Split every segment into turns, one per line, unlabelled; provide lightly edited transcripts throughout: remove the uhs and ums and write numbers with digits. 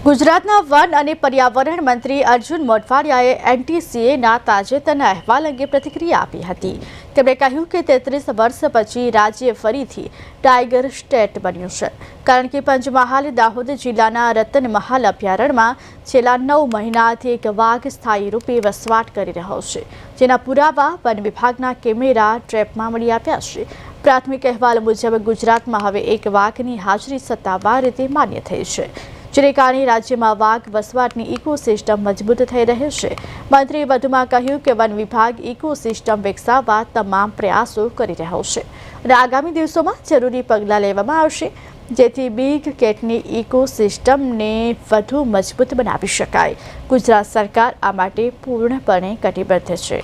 ગુજરાતના વન અને પર્યાવરણ મંત્રી અર્જુન મોઢવાડિયાએ એનટીસીએના તાજેતરના અહેવાલ અંગે પ્રતિક્રિયા આપી હતી। તેમણે કહ્યું કે 33 વર્ષ પછી રાજ્ય ફરીથી ટાઇગર સ્ટેટ બન્યું છે, કારણ કે પંચમહાલ દાહોદ જિલ્લાના રતનમહાલ અભયારણ્યમાં છેલ્લા 9 મહિનાથી એક વાઘ સ્થાયી રૂપે વસવાટ કરી રહ્યો છે, જેના પુરાવા વન વિભાગના કેમેરા ટ્રેપમાં મળી આવ્યા છે। પ્રાથમિક અહેવાલ મુજબ ગુજરાતમાં હવે એક વાઘની હાજરી સત્તાવાર રીતે માન્ય થઈ છે, જેને કારણે રાજ્યમાં વાઘ વસવાટની ઇકોસિસ્ટમ મજબૂત થઈ રહી છે। મંત્રીએ વધુમાં કહ્યું કે વન વિભાગ ઇકોસિસ્ટમ વિકસાવવા તમામ પ્રયાસો કરી રહ્યો છે અને આગામી દિવસોમાં જરૂરી પગલાં લેવામાં આવશે, જેથી બિગ કેટની ઇકોસિસ્ટમને વધુ મજબૂત બનાવી શકાય। ગુજરાત સરકાર આ માટે પૂર્ણપણે કટિબદ્ધ છે।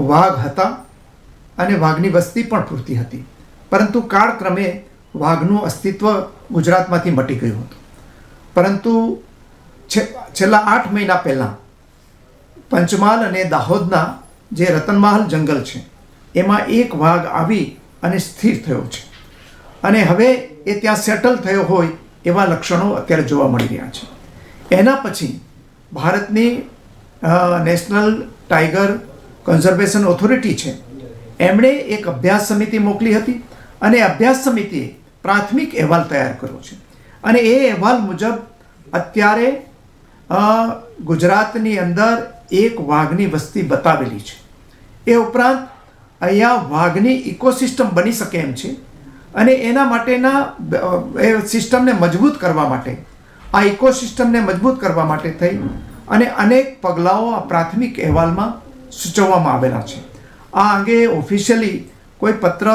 વાઘ હતા અને વાઘની વસ્તી પણ પૂરતી હતી, પરંતુ કાળક્રમે વાઘનું અસ્તિત્વ ગુજરાતમાંથી મટી ગયું હતું। પરંતુ છેલ્લા 8 મહિના પહેલાં પંચમહાલ અને દાહોદના જે રતનમહાલ જંગલ છે એમાં એક વાઘ આવી અને સ્થિર થયો છે અને હવે એ ત્યાં સેટલ થયો હોય એવા લક્ષણો અત્યારે જોવા મળી રહ્યા છે। એના પછી ભારતની નેશનલ ટાઈગર કન્ઝર્વેશન ઓથોરિટી છે, એમણે એક અભ્યાસ સમિતિ મોકલી હતી અને અભ્યાસ સમિતિએ પ્રાથમિક અહેવાલ તૈયાર કર્યો છે અને એ અહેવાલ મુજબ અત્યારે ગુજરાતની અંદર એક વાઘની વસ્તી બતાવેલી છે। એ ઉપરાંત અહીંયા વાઘની ઇકોસિસ્ટમ બની શકે એમ છે અને એના માટેના એ સિસ્ટમને મજબૂત કરવા માટે, આ ઇકોસિસ્ટમને મજબૂત કરવા માટે થઈ અને અનેક પગલાઓ આ પ્રાથમિક અહેવાલમાં સૂચવવામાં આવેલા છે। આ અંગે ઓફિશિયલી કોઈ પત્ર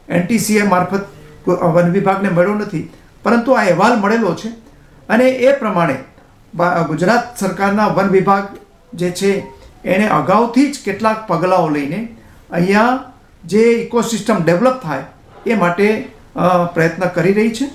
એનટીસીએ મારફત વન વિભાગને મળ્યો નથી, પરંતુ આ અહેવાલ મળેલો છે અને એ પ્રમાણે ગુજરાત સરકારના વન વિભાગ જે છે એણે અગાઉથી જ કેટલાક પગલાઓ લઈને અહીંયા જે ઇકોસિસ્ટમ ડેવલપ થાય એ માટે પ્રયત્ન કરી રહી છે।